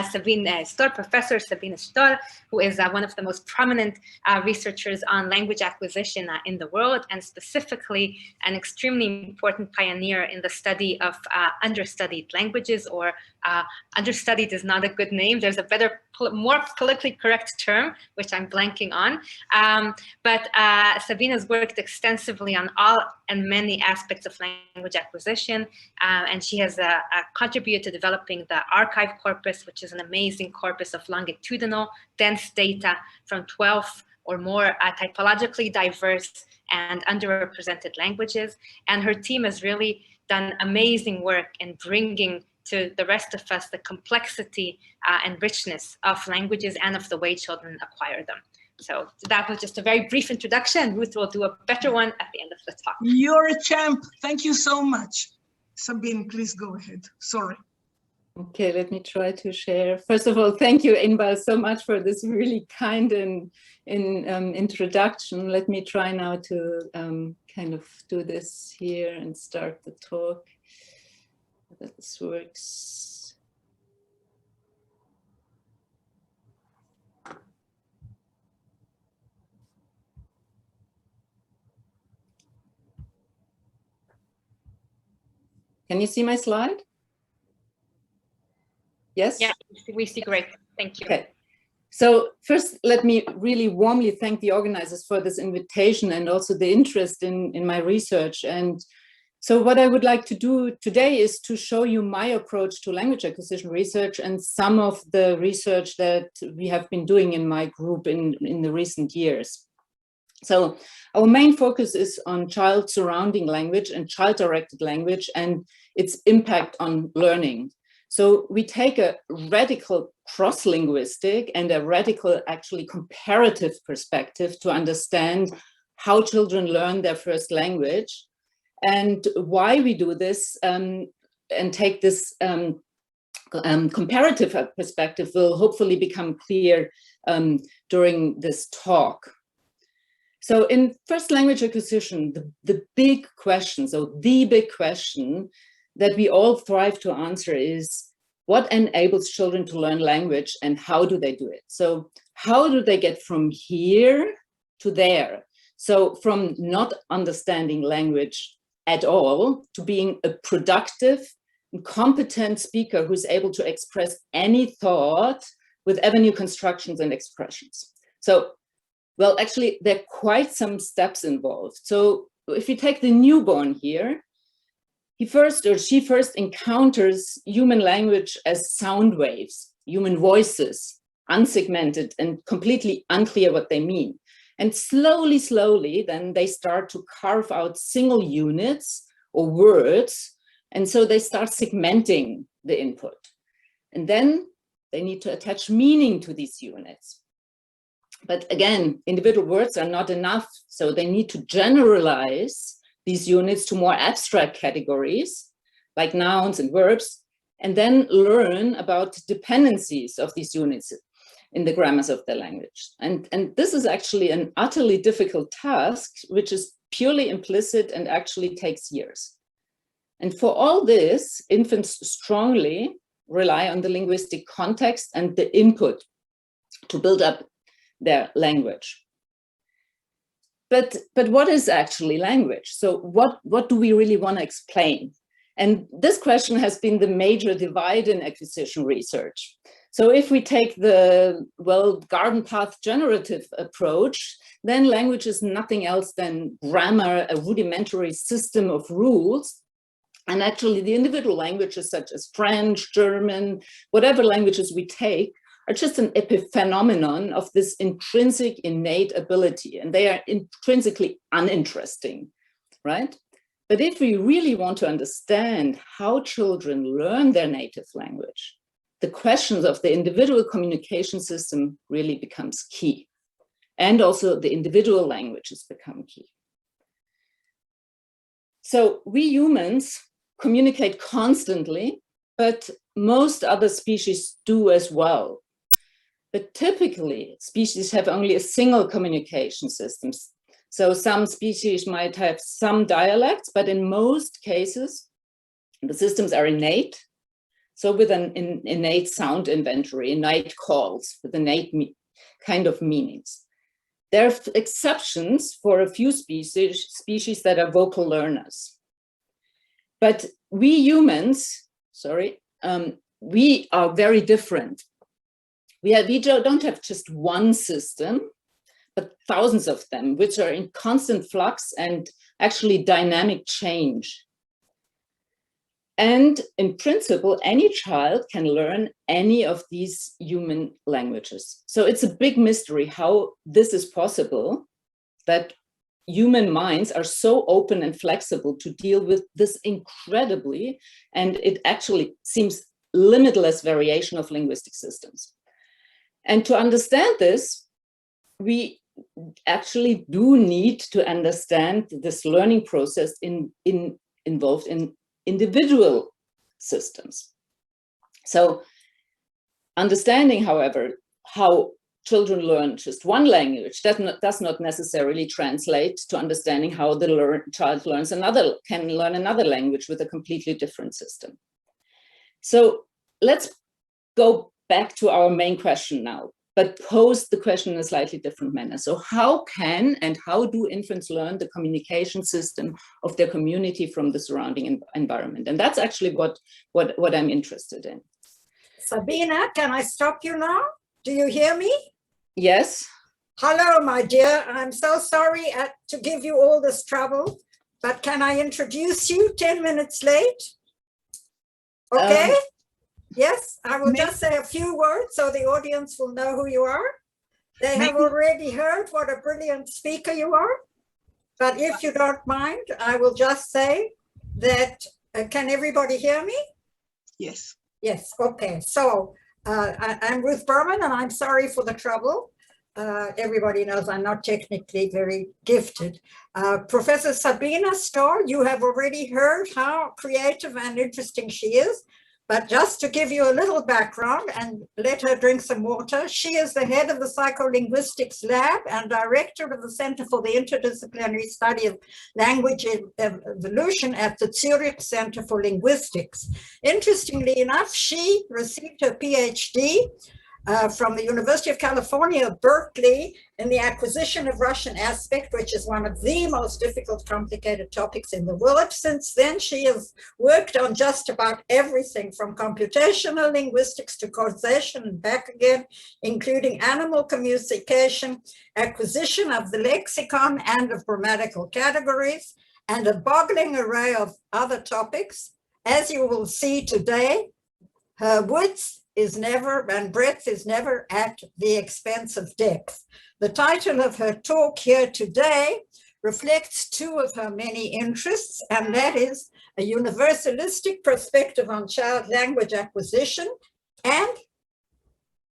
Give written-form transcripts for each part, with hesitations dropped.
Sabine Stoll, Professor Sabine Stoll, who is one of the most prominent researchers on language acquisition in the world, and specifically an extremely important pioneer in the study of understudied languages, or understudied is not a good name. There's a better, more politically correct term, which I'm blanking on. But Sabine has worked extensively on all and many aspects of language acquisition, and she has contributed to developing the archive corpus, which is an amazing corpus of longitudinal dense data from 12 or more typologically diverse and underrepresented languages. And her team has really done amazing work in bringing to the rest of us the complexity and richness of languages and of the way children acquire them. So that was just a very brief introduction. Ruth will do a better one at the end of the talk. You're a champ. Thank you so much. Sabine, please go ahead. Sorry. Okay, let me try to share. First of all, thank you, Inbal, so much for this really kind and introduction. Let me try now to kind of do this here and start the talk. That this works. Can you see my slide? Yes? Yeah, we see great. Thank you. Okay. So first, let me really warmly thank the organizers for this invitation and also the interest in my research. And so what I would like to do today is to show you my approach to language acquisition research and some of the research that we have been doing in my group in the recent years. So our main focus is on child surrounding language and child-directed language and its impact on learning. So we take a radical cross-linguistic and a radical, actually comparative perspective to understand how children learn their first language and why we do this, and take this comparative perspective will hopefully become clear during this talk. So in first language acquisition, the big question, so the big question that we all thrive to answer is, what enables children to learn language and how do they do it? So how do they get from here to there? So from not understanding language at all to being a productive and competent speaker who's able to express any thought with avenue constructions and expressions. So, well, actually, there are quite some steps involved. So if you take the newborn here, he first or she first encounters human language as sound waves, human voices, unsegmented and completely unclear what they mean. And slowly, slowly, then they start to carve out single units or words. And so they start segmenting the input. And then they need to attach meaning to these units. But again, individual words are not enough. So they need to generalize these units to more abstract categories, like nouns and verbs, and then learn about dependencies of these units in the grammars of their language. And this is actually an utterly difficult task, which is purely implicit and actually takes years. And for all this, infants strongly rely on the linguistic context and the input to build up their language. But what is actually language? So what do we really want to explain? And this question has been the major divide in acquisition research. So if we take the, well, garden path generative approach, then language is nothing else than grammar, a rudimentary system of rules. And actually the individual languages such as French, German, whatever languages we take, are just an epiphenomenon of this intrinsic innate ability, and they are intrinsically uninteresting, right? But if we really want to understand how children learn their native language, the questions of the individual communication system really becomes key. And also the individual languages become key. So we humans communicate constantly, but most other species do as well. But typically, species have only a single communication system. So some species might have some dialects, but in most cases, the systems are innate. So with an innate sound inventory, innate calls, with innate kind of meanings. There are exceptions for a few species that are vocal learners. But we humans, we are very different. We don't have just one system, but thousands of them, which are in constant flux and actually dynamic change. And in principle, any child can learn any of these human languages. So it's a big mystery how this is possible, that human minds are so open and flexible to deal with this incredibly, and it actually seems limitless variation of linguistic systems. And to understand this, we actually do need to understand this learning process involved in individual systems. So understanding, however, how children learn just one language does not necessarily translate to understanding how the child can learn another language with a completely different system. So let's go back to our main question now, but pose the question in a slightly different manner. So how can and how do infants learn the communication system of their community from the surrounding environment? And that's actually what I'm interested in. Sabine, can I stop you now? Do you hear me? Yes. Hello, my dear. I'm so sorry to give you all this trouble, but can I introduce you 10 minutes late? Okay. Yes, I will just say a few words so the audience will know who you are. They have already heard what a brilliant speaker you are. But if you don't mind, I will just say that, can everybody hear me? Yes. Yes, okay. So I'm Ruth Berman and I'm sorry for the trouble. Everybody knows I'm not technically very gifted. Professor Sabine Stoll, you have already heard how creative and interesting she is. But just to give you a little background and let her drink some water, she is the head of the Psycholinguistics Lab and director of the Center for the Interdisciplinary Study of Language Evolution at the Zürich Center for Linguistics. Interestingly enough, she received her PhD from the University of California, Berkeley, in the acquisition of Russian aspect, which is one of the most difficult, complicated topics in the world. Since then, she has worked on just about everything from computational linguistics to causation and back again, including animal communication, acquisition of the lexicon and of grammatical categories, and a boggling array of other topics. As you will see today, her width is never, and breadth is never at the expense of depth. The title of her talk here today reflects two of her many interests, and that is a universalistic perspective on child language acquisition and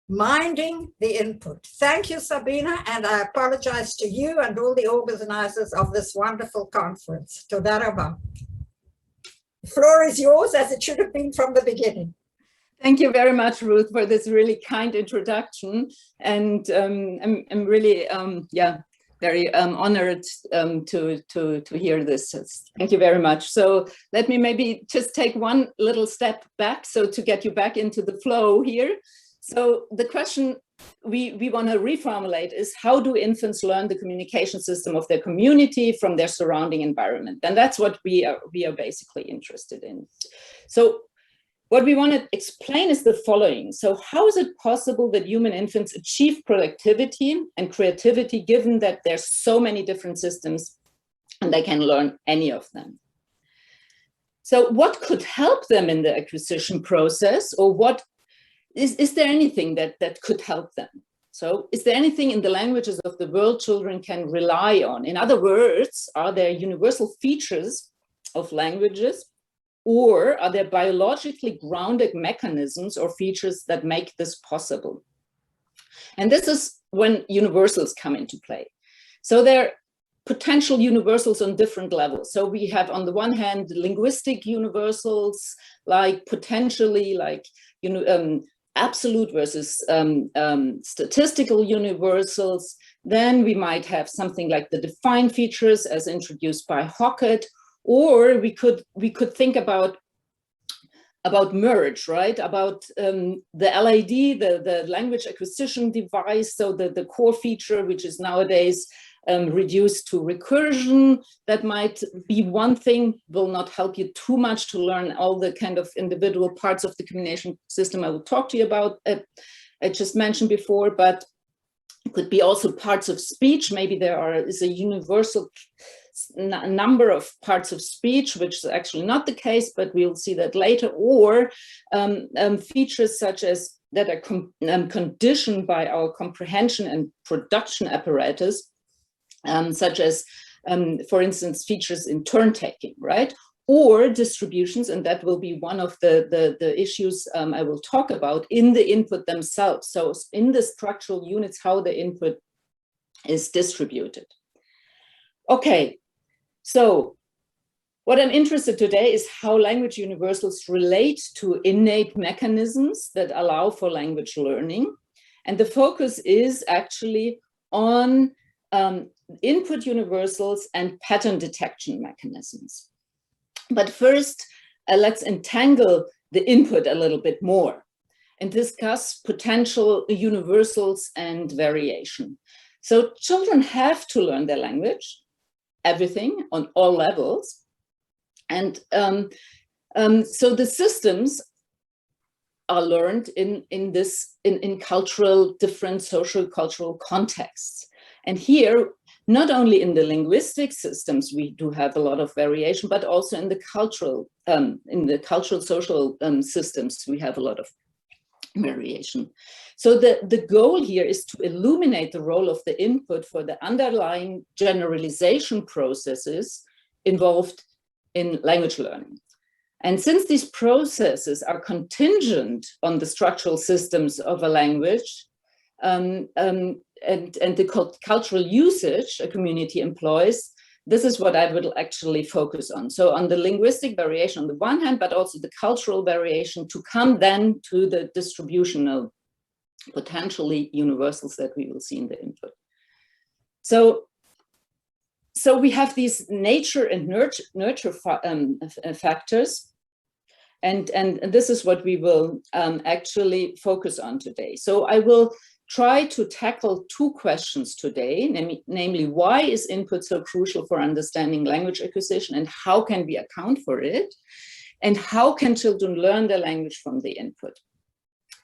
minding the input. Thank you, Sabine, and I apologize to you and all the organizers of this wonderful conference. Toda rabah. The floor is yours, as it should have been from the beginning. Thank you very much, Ruth, for this really kind introduction. And I'm really, very honored to hear this. Thank you very much. So let me maybe just take one little step back, so to get you back into the flow here. So the question we want to reformulate is, how do infants learn the communication system of their community from their surrounding environment? And that's what we are basically interested in. So what we want to explain is the following. So how is it possible that human infants achieve productivity and creativity, given that there's so many different systems and they can learn any of them? So what could help them in the acquisition process, or what is there anything that could help them? So is there anything in the languages of the world children can rely on? In other words, are there universal features of languages, or are there biologically grounded mechanisms or features that make this possible? And this is when universals come into play. So there are potential universals on different levels. So we have, on the one hand, linguistic universals, like potentially like, absolute versus statistical universals. Then we might have something like the defined features as introduced by Hockett. Or we could think about about merge, right? About the LAD, the language acquisition device, so the core feature, which is nowadays reduced to recursion. That might be one thing, will not help you too much to learn all the kind of individual parts of the communication system I will talk to you about, I just mentioned before, but it could be also parts of speech. Maybe there is a universal number of parts of speech, which is actually not the case, but we'll see that later, or features such as that are conditioned by our comprehension and production apparatus, such as, for instance, features in turn-taking, right? Or distributions, and that will be one of the issues I will talk about in the input themselves. So in the structural units, how the input is distributed. Okay, so what I'm interested today is how language universals relate to innate mechanisms that allow for language learning. And the focus is actually on input universals and pattern detection mechanisms. But first, let's entangle the input a little bit more and discuss potential universals and variation. So children have to learn their language, everything on all levels. And so the systems are learned in cultural, different social-cultural contexts. And here, not only in the linguistic systems, we do have a lot of variation, but also in the cultural social systems, we have a lot of variation. So the goal here is to illuminate the role of the input for the underlying generalization processes involved in language learning. And since these processes are contingent on the structural systems of a language, and the cultural usage a community employs, this is what I will actually focus on. So on the linguistic variation on the one hand, but also the cultural variation to come then to the distributional, potentially universals that we will see in the input. So we have these nature and nurture factors, and this is what we will actually focus on today. So I will try to tackle two questions today, namely, why is input so crucial for understanding language acquisition and how can we account for it? And how can children learn their language from the input?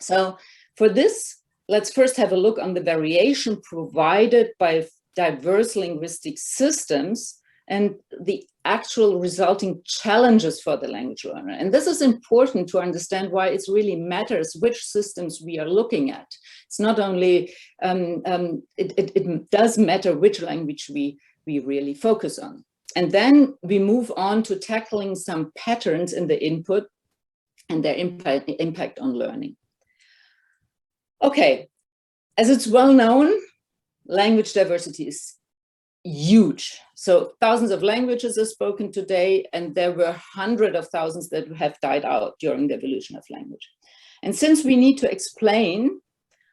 So for this, let's first have a look on the variation provided by diverse linguistic systems and the actual resulting challenges for the language learner. And this is important to understand why it really matters which systems we are looking at. It's not only, it does matter which language we really focus on. And then we move on to tackling some patterns in the input and their impact on learning. Okay, as it's well known, language diversity is huge. So thousands of languages are spoken today, and there were hundreds of thousands that have died out during the evolution of language. And since we need to explain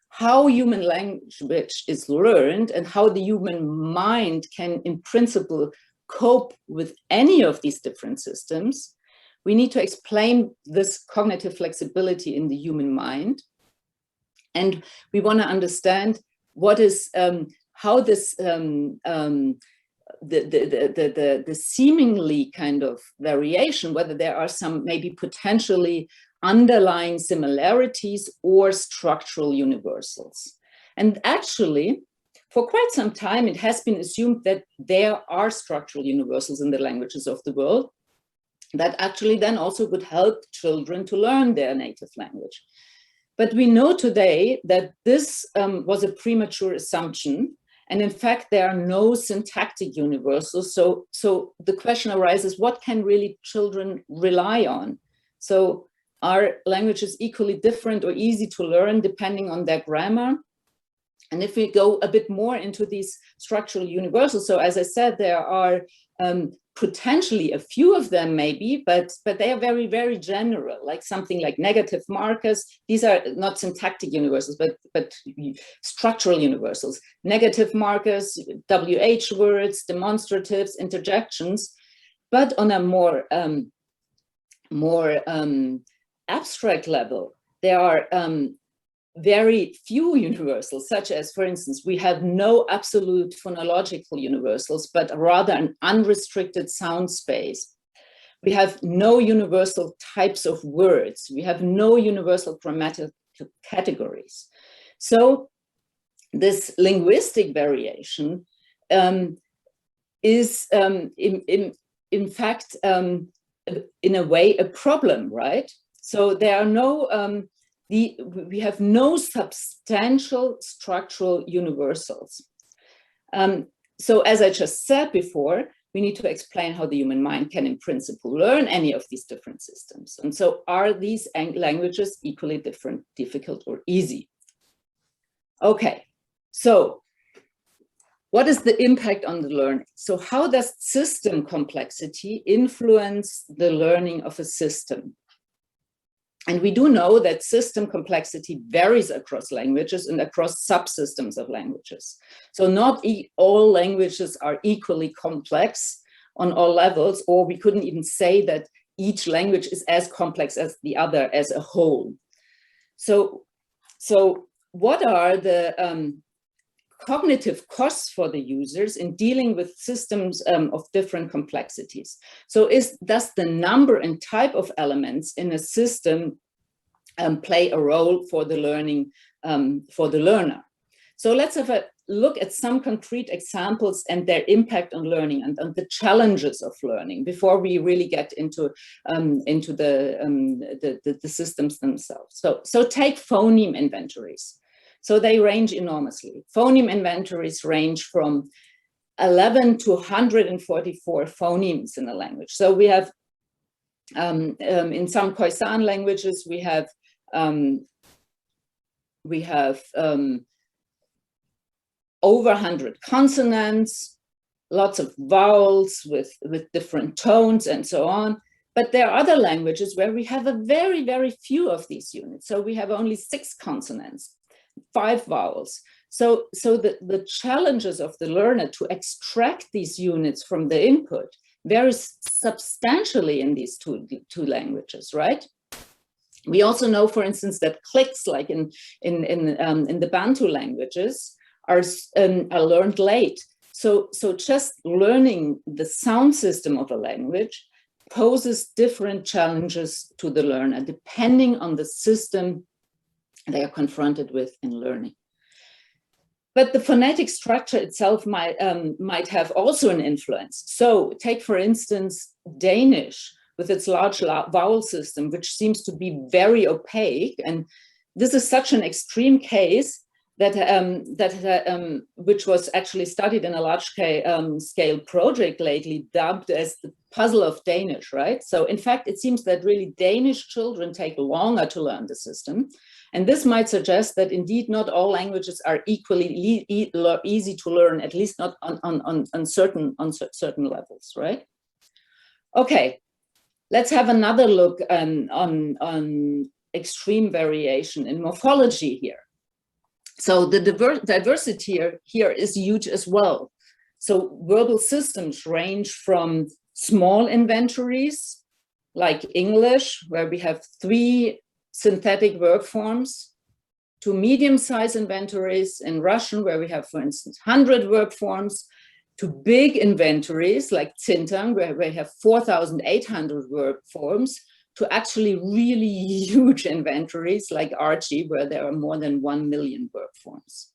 how human language is learned and how the human mind can, in principle, cope with any of these different systems, we need to explain this cognitive flexibility in the human mind. And we want to understand what is how this the seemingly kind of variation, whether there are some maybe potentially underlying similarities or structural universals. And actually, for quite some time, it has been assumed that there are structural universals in the languages of the world that actually then also would help children to learn their native language. But we know today that this was a premature assumption. And in fact, there are no syntactic universals. So the question arises, what can really children rely on? So are languages equally different or easy to learn depending on their grammar? And if we go a bit more into these structural universals, so as I said, there are potentially a few of them maybe, but they are very, very general, like something like negative markers. These are not syntactic universals, but structural universals. Negative markers, WH words, demonstratives, interjections, but on a more abstract level, there are very few universals, such as, for instance, we have no absolute phonological universals, but rather an unrestricted sound space. We have no universal types of words. We have no universal grammatical categories. So this linguistic variation is, in fact, in a way, a problem, right? So there are no, we have no substantial structural universals. So as I just said before, we need to explain how the human mind can in principle learn any of these different systems. And so are these languages equally different, difficult, or easy? Okay, so what is the impact on the learning? So how does system complexity influence the learning of a system? And we do know that system complexity varies across languages and across subsystems of languages. So not all languages are equally complex on all levels, or we couldn't even say that each language is as complex as the other as a whole. So what are the cognitive costs for the users in dealing with systems of different complexities? So does the number and type of elements in a system play a role for the learning, for the learner? So let's have a look at some concrete examples and their impact on learning and the challenges of learning before we really get into the systems themselves. So take phoneme inventories. So they range enormously. Phoneme inventories range from 11 to 144 phonemes in a language. So we have, in some Khoisan languages, we have over 100 consonants, lots of vowels with different tones and so on. But there are other languages where we have a very, very few of these units. So we have only 6 consonants, 5 vowels. So the challenges of the learner to extract these units from the input varies substantially in these two languages, right? We also know, for instance, that clicks, like in the Bantu languages, are learned late. So just learning the sound system of a language poses different challenges to the learner, depending on the system they are confronted with in learning. But the phonetic structure itself might have also an influence. So take, for instance, Danish with its large vowel system, which seems to be very opaque. And this is such an extreme case that, which was actually studied in a large scale project lately, dubbed as the puzzle of Danish, right? So in fact, it seems that really Danish children take longer to learn the system. And this might suggest that indeed not all languages are equally easy to learn, at least not on certain levels, right? Okay, let's have another look on extreme variation in morphology here. So the diversity here is huge as well. So verbal systems range from small inventories like English, where we have 3 synthetic verb forms, to medium-sized inventories in Russian, where we have, for instance, 100 verb forms, to big inventories like Chintang, where we have 4,800 verb forms, to actually really huge inventories like Archie, where there are more than 1 million verb forms.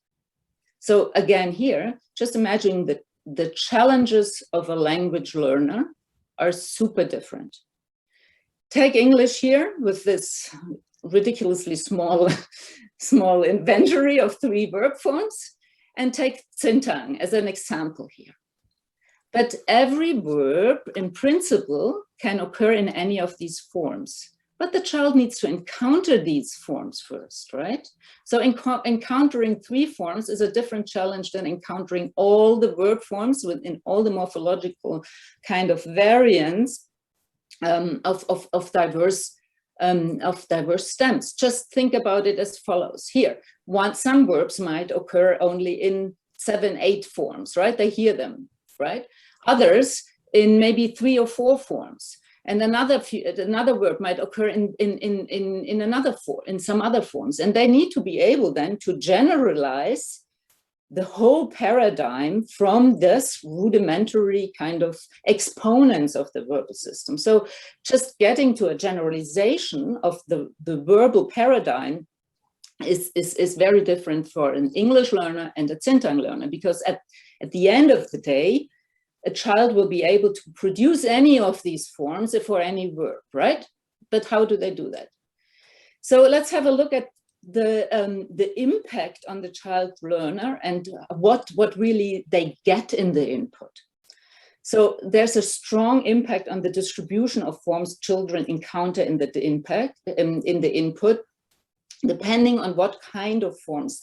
So again here, just imagine that the challenges of a language learner are super different. Take English here with this ridiculously small inventory of 3 verb forms, and take Chintang as an example here. But every verb in principle can occur in any of these forms, but the child needs to encounter these forms first, right? So encountering 3 forms is a different challenge than encountering all the verb forms within all the morphological kind of variants of diverse stems. Just think about it as follows. Here, some verbs might occur only in 7, 8 forms, right? They hear them, right? Others in maybe 3 or 4 forms. and another word might occur in another form, in some other forms. And they need to be able then to generalize the whole paradigm from this rudimentary kind of exponents of the verbal system. So just getting to a generalization of the verbal paradigm is very different for an English learner and a Chintang learner, because at the end of the day, a child will be able to produce any of these forms for any verb, right? But how do they do that? So let's have a look at the impact on the child learner and what really they get in the input. So there's a strong impact on the distribution of forms children encounter in the input, depending on what kind of forms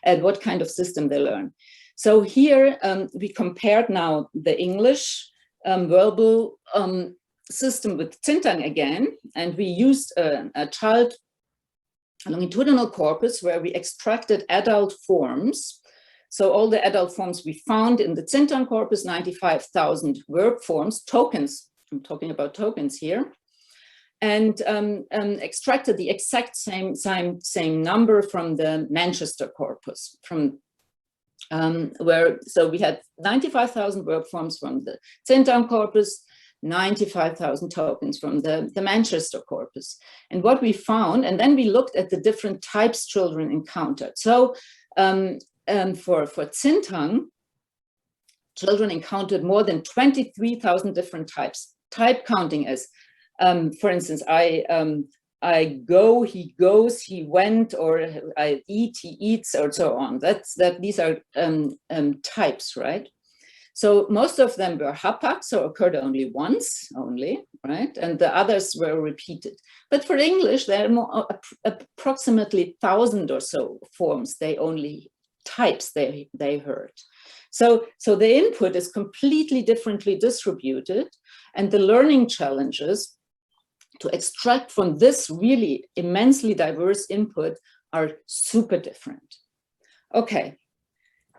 what kind of system they learn. So here we compared now the English verbal system with Chintang again, and we used a child longitudinal corpus where we extracted adult forms. So all the adult forms we found in the Chintang corpus, 95,000 verb forms, tokens, I'm talking about tokens here, and extracted the exact same number from the Manchester corpus, from so we had 95,000 verb forms from the Chintang corpus, 95,000 tokens from the Manchester corpus. And what we found, and then we looked at the different types children encountered. So for Chintang, children encountered more than 23,000 different types. Type counting as, for instance, I go, he goes, he went, or I eat, he eats, or so on. These are types, right? So most of them were hapak, so occurred only once, right? And the others were repeated. But for English, there are more, approximately 1,000 or so forms, types they heard. So the input is completely differently distributed, and the learning challenges to extract from this really immensely diverse input are super different. Okay.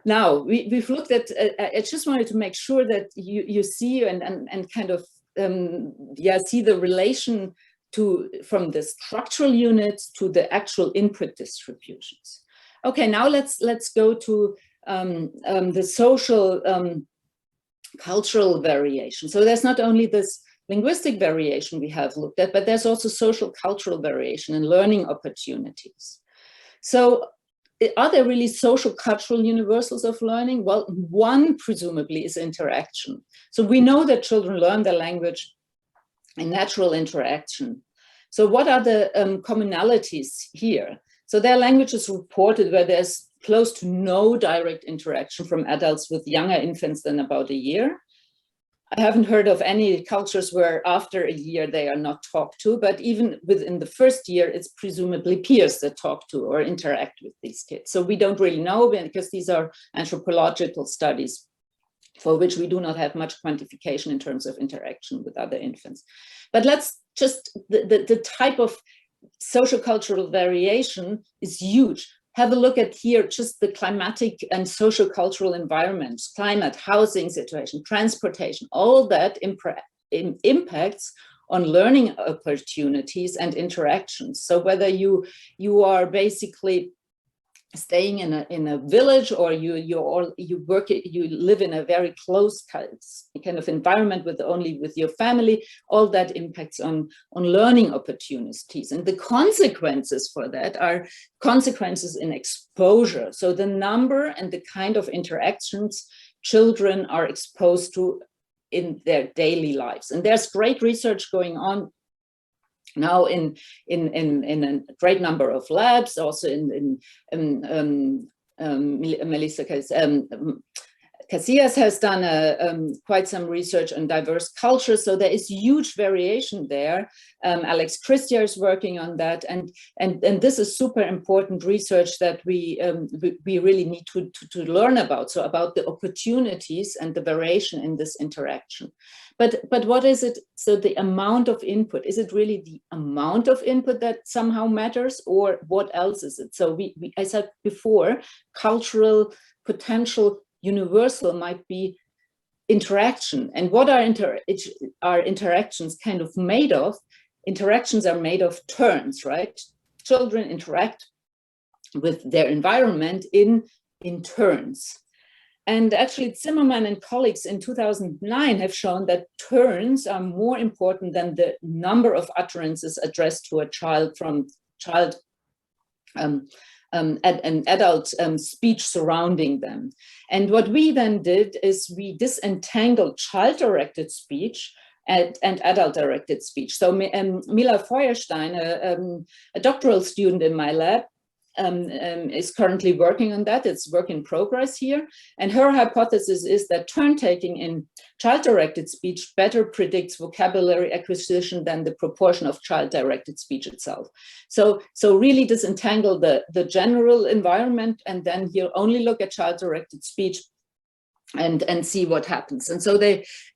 Now, we've looked at, I just wanted to make sure that you see and kind of, see the relation from the structural units to the actual input distributions. Okay, now let's go to the social cultural variation. So there's not only this linguistic variation we have looked at, but there's also social cultural variation and learning opportunities. So are there really social cultural universals of learning? Well, one presumably is interaction. So we know that children learn their language in natural interaction. So what are the commonalities here? So there are languages reported where there's close to no direct interaction from adults with younger infants than about a year. I haven't heard of any cultures where after a year they are not talked to, but even within the first year, it's presumably peers that talk to or interact with these kids. So we don't really know, because these are anthropological studies for which we do not have much quantification in terms of interaction with other infants. But let's just, the type of social cultural variation is huge. Have a look at here, just the climatic and social cultural environments, climate, housing situation, transportation, all that impacts on learning opportunities and interactions. So whether you are basically staying in a village, or you live in a very close kind of environment with your family, all that impacts on learning opportunities. And the consequences for that are consequences in exposure. So the number and the kind of interactions children are exposed to in their daily lives. And there's great research going on now in a great number of labs, also in Melissa Casillas has done quite some research on diverse cultures, so there is huge variation there. Alex Christier is working on that, and this is super important research that we really need to learn about. So about the opportunities and the variation in this interaction. But what is it? So the amount of input, is it really the amount of input that somehow matters, or what else is it? So I said before, cultural potential universal might be interaction. And what are interactions kind of made of? Interactions are made of turns, right? Children interact with their environment in turns. And actually, Zimmerman and colleagues in 2009 have shown that turns are more important than the number of utterances addressed to a child from an adult speech surrounding them. And what we then did is we disentangled child-directed speech and adult-directed speech. So Mila Feuerstein, a doctoral student in my lab, is currently working on that. It's work in progress here. And her hypothesis is that turn-taking in child-directed speech better predicts vocabulary acquisition than the proportion of child-directed speech itself. So really disentangle the general environment, and then you only look at child-directed speech and see what happens. And so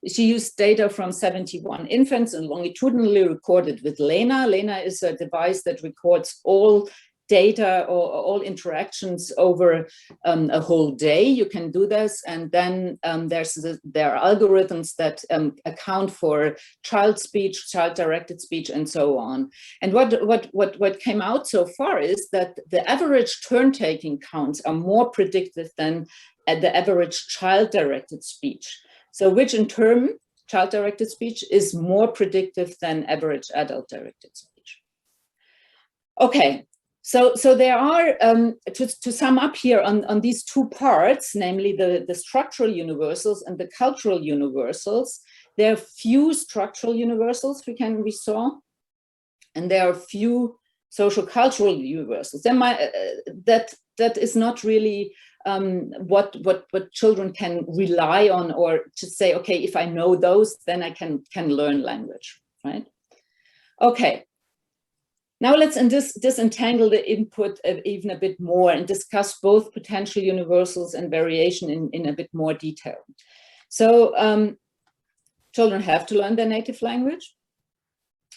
she used data from 71 infants and longitudinally recorded with Lena. Lena is a device that records all data or all interactions over a whole day. You can do this, and then there are algorithms that account for child speech, child-directed speech, and so on. And what came out so far is that the average turn-taking counts are more predictive than the average child-directed speech. So which in turn, child-directed speech is more predictive than average adult-directed speech. Okay. So there are, to sum up here on these two parts, namely the structural universals and the cultural universals, there are few structural universals we saw, and there are few socio-cultural universals. That is not really what children can rely on, or to say, okay, if I know those, then I can learn language, right? Okay. Now let's disentangle the input even a bit more and discuss both potential universals and variation in a bit more detail. So children have to learn their native language,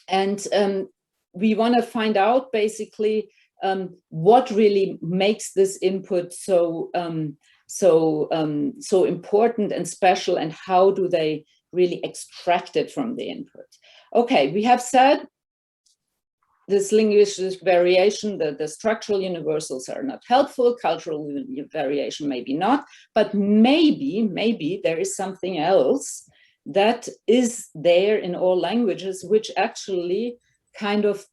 and we want to find out basically what really makes this input so important and special, and how do they really extract it from the input. Okay, we have said this linguistic variation, the structural universals are not helpful, cultural variation maybe not, but maybe there is something else that is there in all languages, which actually kind of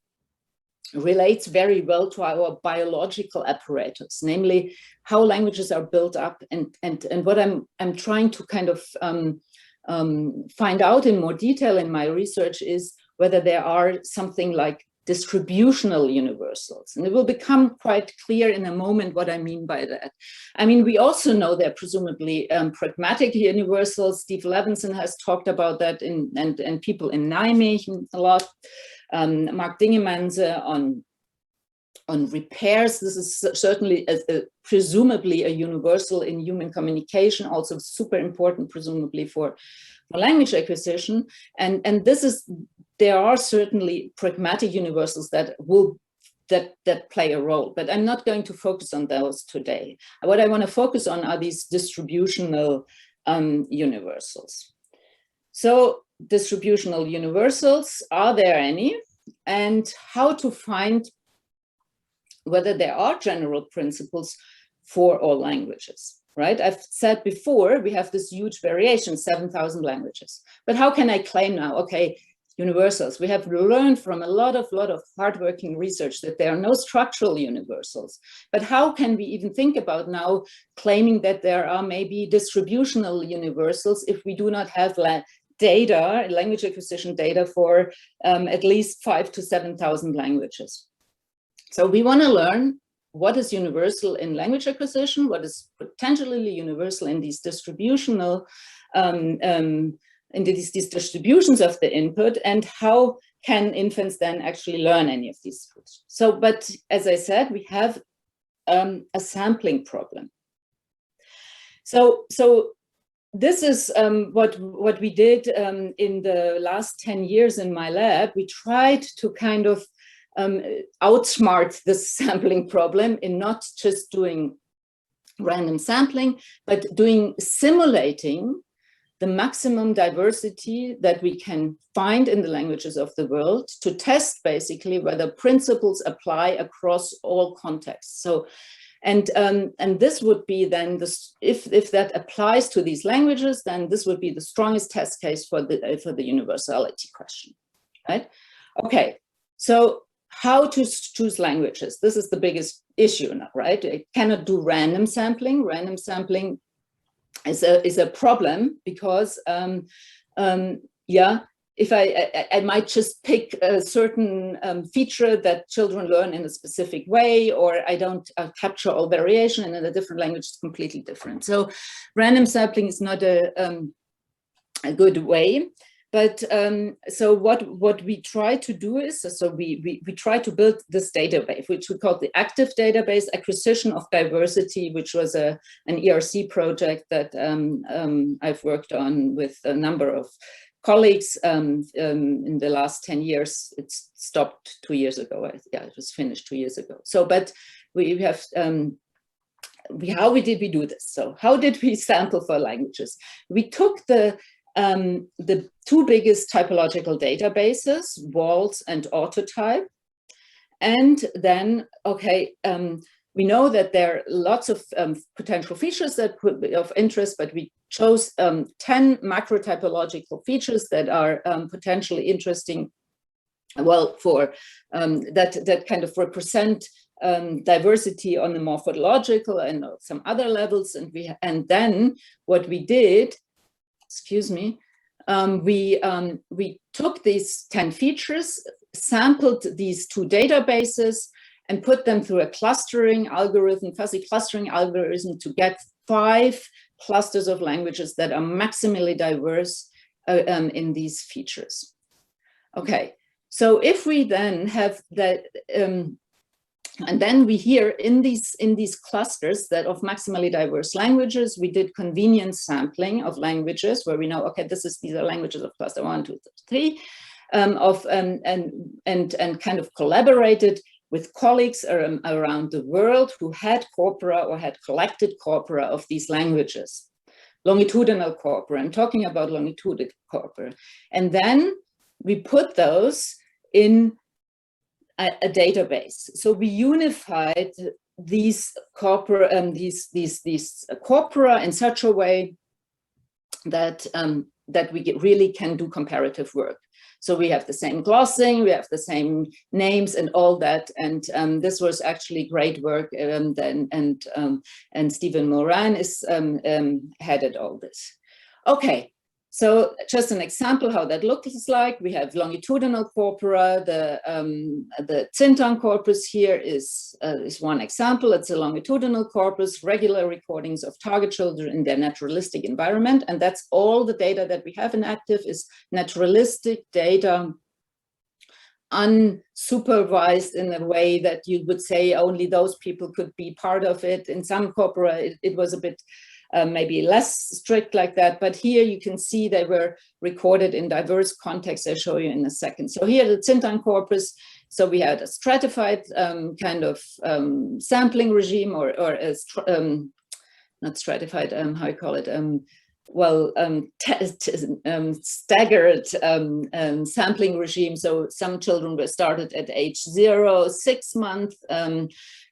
relates very well to our biological apparatus, namely how languages are built up, and what I'm trying to kind of find out in more detail in my research is whether there are something like distributional universals. And it will become quite clear in a moment what I mean by that. I mean, we also know they're presumably pragmatic universals. Steve Levinson has talked about that, and people in Nijmegen a lot. Mark Dingemans on repairs. This is certainly presumably a universal in human communication, also super important presumably for language acquisition. And there are certainly pragmatic universals that play a role, but I'm not going to focus on those today. What I want to focus on are these distributional universals. So distributional universals, are there any? And how to find whether there are general principles for all languages, right? I've said before, we have this huge variation, 7,000 languages. But how can I claim now, okay, universals? We have learned from a lot of hardworking research that there are no structural universals. But how can we even think about now claiming that there are maybe distributional universals if we do not have data, language acquisition data for at least 5,000 to 7,000 languages? So we want to learn what is universal in language acquisition, what is potentially universal in these distributional, in these distributions of the input, and how can infants then actually learn any of these tools. So, but as I said, we have a sampling problem. So this is what we did in the last 10 years in my lab. We tried to kind of outsmart this sampling problem in not just doing random sampling, but doing simulating the maximum diversity that we can find in the languages of the world to test basically whether principles apply across all contexts. So, and this would be then if that applies to these languages, then this would be the strongest test case for the universality question, right? Okay, so how to choose languages? This is the biggest issue now, right? I cannot do random sampling. Random sampling is a problem because if I might just pick a certain feature that children learn in a specific way, or I don't capture all variation, and in a different language it's completely different. So random sampling is not a good way. But so what we try to do is, so we try to build this database, which we call the active database acquisition of diversity, which was an ERC project that I've worked on with a number of colleagues in the last 10 years. It stopped 2 years ago. Yeah, it was finished 2 years ago. So, but we have, how did we do this? So how did we sample for languages? We took the two biggest typological databases, WALS and Autotype. And then, okay, we know that there are lots of potential features that could be of interest, but we chose 10 macrotypological features that are potentially interesting, well, for that kind of represent diversity on the morphological and some other levels. And then what we did, excuse me, we took these 10 features, sampled these two databases, and put them through a clustering algorithm, fuzzy clustering algorithm, to get 5 clusters of languages that are maximally diverse in these features. Okay, so if we then have that, and then we here in these clusters that of maximally diverse languages, we did convenience sampling of languages where we know, okay, these are languages of cluster 1, 2, 3, and kind of collaborated with colleagues around the world who had corpora or had collected corpora of these languages, longitudinal corpora. I'm talking about longitudinal corpora, and then we put those in a database. So we unified these corpora, corpora in such a way that that we really can do comparative work. So we have the same glossing, we have the same names and all that, and this was actually great work. And Stephen Moran is headed all this. Okay. So just an example how that looks like. We have longitudinal corpora. The Chintang corpus here is one example. It's a longitudinal corpus, regular recordings of target children in their naturalistic environment. And that's all the data that we have in active is naturalistic data, unsupervised in a way that you would say only those people could be part of it. In some corpora, it was a bit maybe less strict like that, but here you can see they were recorded in diverse contexts. I'll show you in a second. So here the Chintang corpus, so we had a stratified kind of sampling regime, or not stratified, how you call it, staggered sampling regime. So some children were started at age 0, 6 months,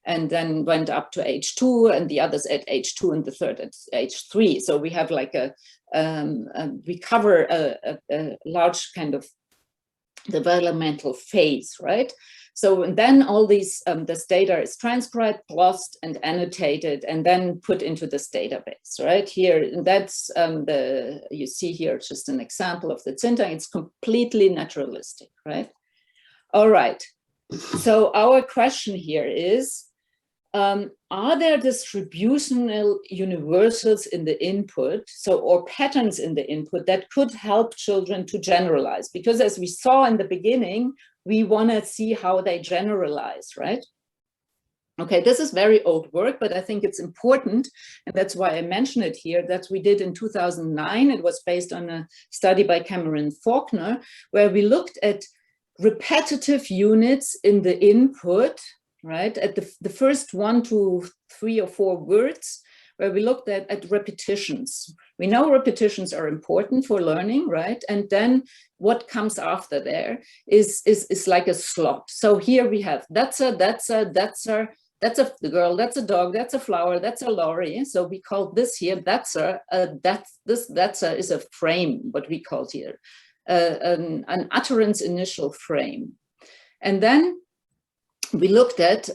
and then went up to age 2, and the others at age 2, and the third at age 3. So we have like we cover a large kind of developmental phase, right? So and then all these, this data is transcribed, glossed, and annotated, and then put into this database, right? Here, and that's you see here just an example of the Chintang. It's completely naturalistic, right? All right. So our question here is, are there distributional universals in the input, or patterns in the input that could help children to generalize? Because as we saw in the beginning, we want to see how they generalize, right? Okay, this is very old work, but I think it's important, and that's why I mention it here, that we did in 2009. It was based on a study by Cameron Faulkner, where we looked at repetitive units in the input, right, at the first 1 to 3 or 4 words, where we looked at repetitions. We know repetitions are important for learning, right? And then what comes after there is like a slot. So here we have that's a the girl, that's a dog, that's a flower, that's a lorry. So we call this here that's a is a frame, what we called here, an utterance initial frame. And then we looked at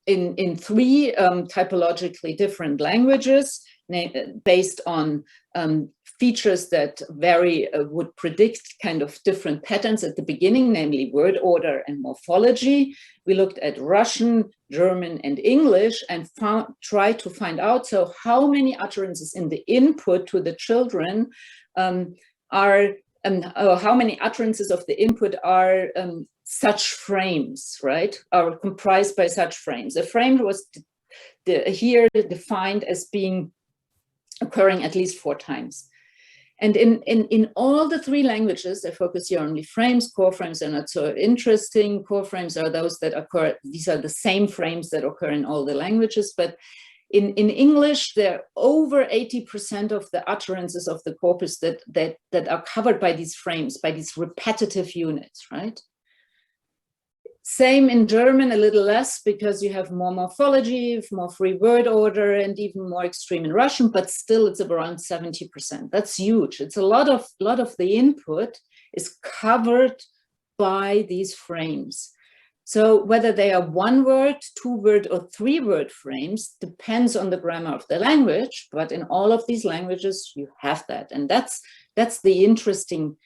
in three typologically different languages based on features that would predict kind of different patterns at the beginning, namely word order and morphology. We looked at Russian, German, and English and tried to find out, so how many utterances in the input to the children how many utterances of the input are such frames, right, are comprised by such frames. A frame was here defined as being occurring at least 4 times. And in all the 3 languages, I focus here only frames. Core frames are not so interesting. Core frames are those that occur, these are the same frames that occur in all the languages, but in English, there are over 80% of the utterances of the corpus that are covered by these frames, by these repetitive units, right? Same in German, a little less because you have more morphology, more free word order, and even more extreme in Russian, but still it's around 70%. That's huge. It's a lot of the input is covered by these frames. So whether they are 1-word, 2-word, or 3-word frames depends on the grammar of the language, but in all of these languages you have that, and that's the interesting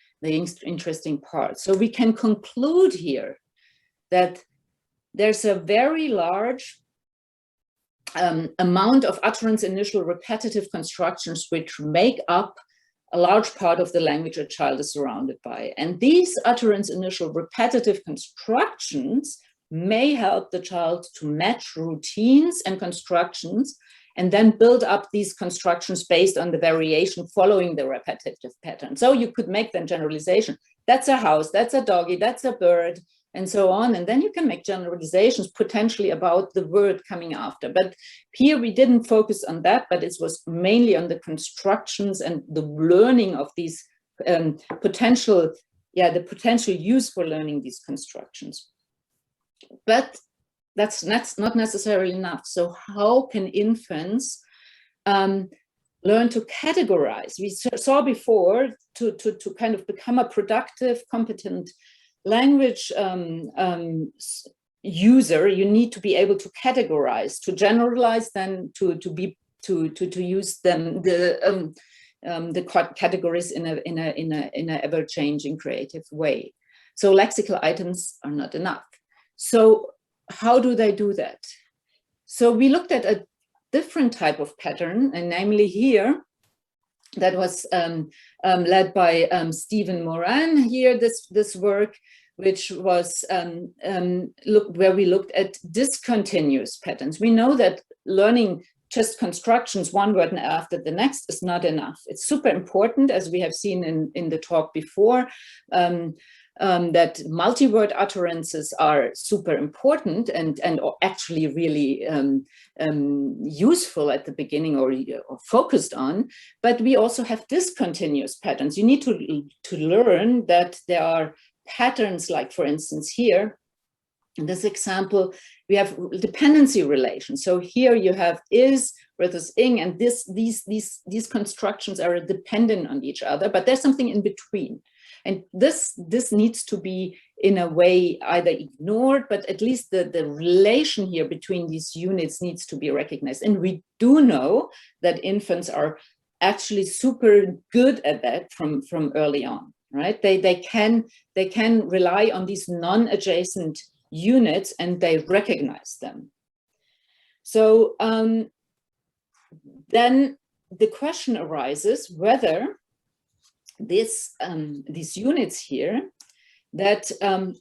part. So we can conclude here that there's a very large amount of utterance initial repetitive constructions which make up a large part of the language a child is surrounded by. And these utterance initial repetitive constructions may help the child to match routines and constructions and then build up these constructions based on the variation following the repetitive pattern. So you could make then generalization. That's a house, that's a doggy, that's a bird, and so on. And then you can make generalizations potentially about the word coming after. But here we didn't focus on that, but it was mainly on the constructions and the learning of these the potential use for learning these constructions. But that's not necessarily enough. So how can infants learn to categorize? We saw before to kind of become a productive, competent language user, you need to be able to categorize, to generalize, then to use them the categories in a ever-changing creative way. So lexical items are not enough. So how do they do that? So we looked at a different type of pattern, and namely here, that was led by Stephen Moran here, this work, which was where we looked at discontinuous patterns. We know that learning just constructions one word after the next is not enough. It's super important, as we have seen in the talk before, that multi-word utterances are super important and actually really useful at the beginning or focused on, but we also have discontinuous patterns. You need to learn that there are patterns, like for instance here, in this example, we have dependency relations. So here you have is versus ing, and these constructions are dependent on each other, but there's something in between. And this needs to be in a way either ignored, but at least the relation here between these units needs to be recognized. And we do know that infants are actually super good at that from early on, right? They can rely on these non-adjacent units and they recognize them. So then the question arises whether these units here that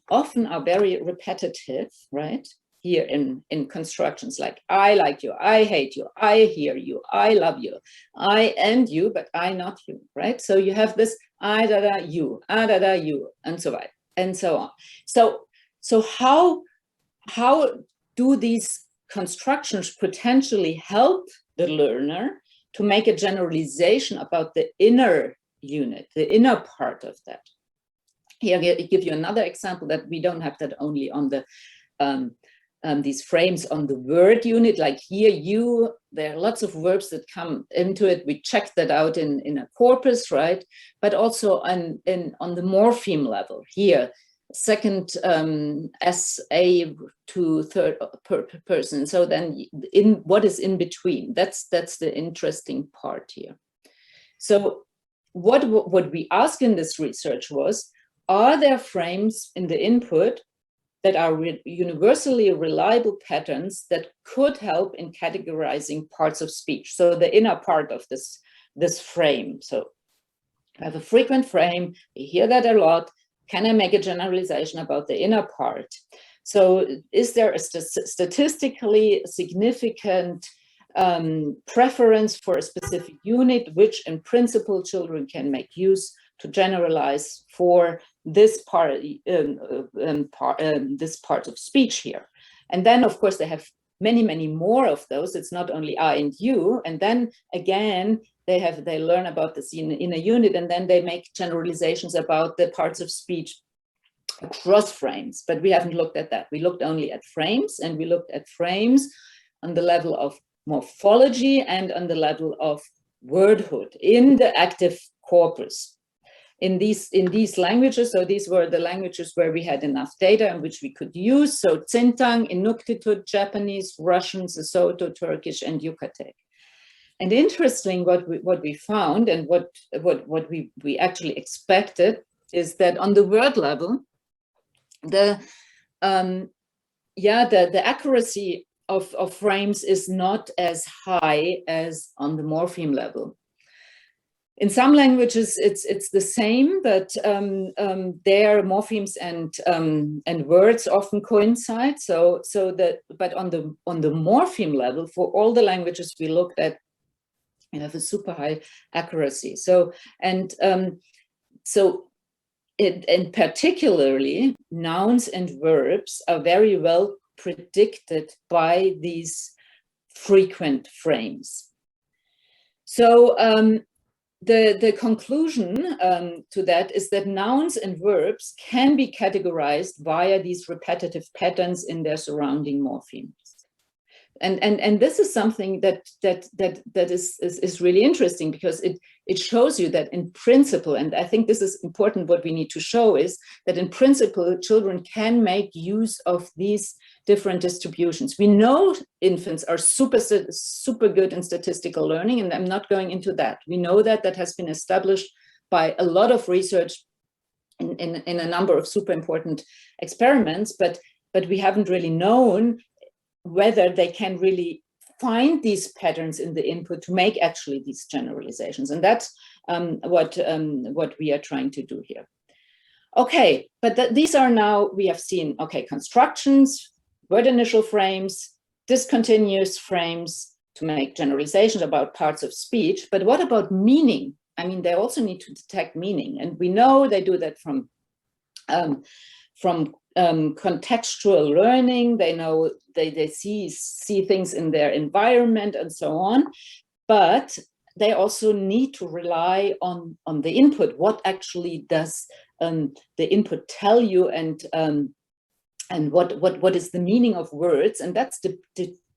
often are very repetitive, right? Here in constructions like I like you, I hate you, I hear you, I love you, I and you, but I not you, right? So you have this I da da you, ah da da you, and so on and so on. So how do these constructions potentially help the learner to make a generalization about the inner unit, the inner part of that. Here, I give you another example that we don't have that only on the these frames on the word unit, like here, there are lots of verbs that come into it. We checked that out in a corpus, right? But also on the morpheme level here, second SA to third person. So then in what is in between, that's the interesting part here. So what we asked in this research was, are there frames in the input that are universally reliable patterns that could help in categorizing parts of speech? So the inner part of this frame. So I have a frequent frame, we hear that a lot. Can I make a generalization about the inner part? So is there a statistically significant preference for a specific unit, which in principle children can make use to generalize for this part, this part of speech here? And then, of course, they have many, many more of those. It's not only I and you. And then again, they learn about this in a unit, and then they make generalizations about the parts of speech across frames. But we haven't looked at that. We looked only at frames, and we looked at frames on the level of morphology and on the level of wordhood in the active corpus. In these languages, so these were the languages where we had enough data and which we could use. So Chintang, Inuktitut, Japanese, Russian, Sesotho, Turkish, and Yucatec. And interesting, what we found and what we actually expected is that on the word level, the accuracy of frames is not as high as on the morpheme level. In some languages, it's the same, but their morphemes and words often coincide. But on the morpheme level, for all the languages we looked at, you have a super high accuracy. And particularly nouns and verbs are very well predicted by these frequent frames. So the conclusion to that is that nouns and verbs can be categorized via these repetitive patterns in their surrounding morphemes. And this is something that is really interesting, because it shows you that in principle, and I think this is important, what we need to show is that in principle, children can make use of these different distributions. We know infants are super good in statistical learning, and I'm not going into that. We know that has been established by a lot of research in a number of super important experiments, but we haven't really known whether they can really find these patterns in the input to make actually these generalizations. And that's what we are trying to do here. Okay, but these are now, we have seen, okay, constructions, word initial frames, discontinuous frames to make generalizations about parts of speech. But what about meaning? I mean, they also need to detect meaning. And we know they do that from contextual learning. They know they see things in their environment and so on, but they also need to rely on the input. What actually does the input tell you, and what is the meaning of words? And that's